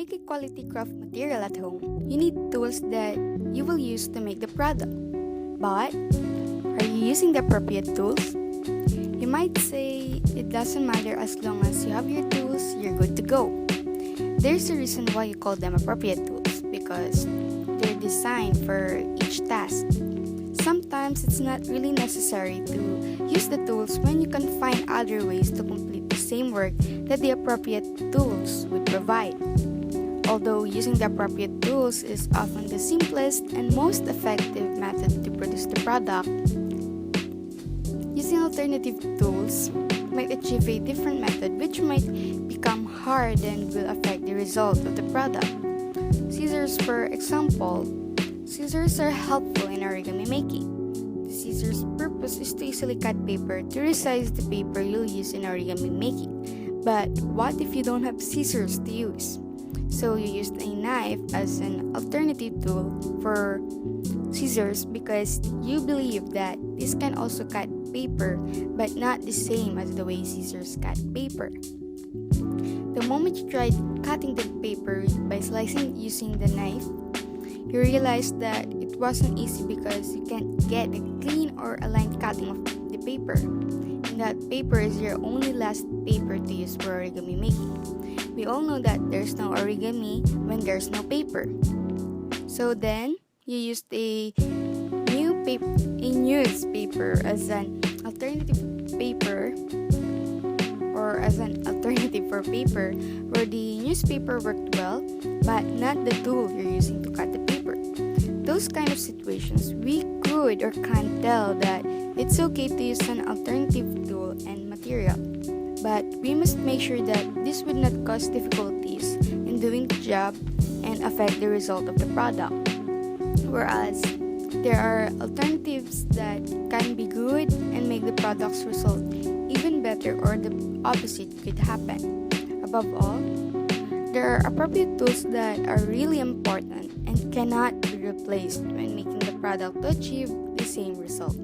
make a quality craft material at home, you need tools that you will use to make the product. But, are you using the appropriate tools? You might say it doesn't matter as long as you have your tools, you're good to go. There's a reason why you call them appropriate tools, because they're designed for each task. Sometimes it's not really necessary to use the tools when you can find other ways to complete the same work that the appropriate tools would provide. Although using the appropriate tools is often the simplest and most effective method to produce the product, using alternative tools might achieve a different method which might become hard and will affect the result of the product. Scissors, for example. Scissors are helpful in origami making. The scissors' purpose is to easily cut paper to resize the paper you'll use in origami making. But what if you don't have scissors to use? So you used a knife as an alternative tool for scissors because you believe that this can also cut paper but not the same as the way scissors cut paper. The moment you tried cutting the paper by slicing using the knife, you realized that it wasn't easy because you can't get a clean or aligned cutting of the paper. And that paper is your only last paper to use for origami making. We all know that there's no origami when there's no paper. So then, you used a newspaper as an alternative paper or as an alternative for paper where the newspaper worked well but not the tool you're using to cut the paper. Those kind of situations, we could or can't tell that it's okay to use an alternative tool and material. But we must make sure that this would not cause difficulties in doing the job and affect the result of the product. Whereas, there are alternatives that can be good and make the product's result even better, or the opposite could happen. Above all, there are appropriate tools that are really important and cannot be replaced when making the product to achieve the same result.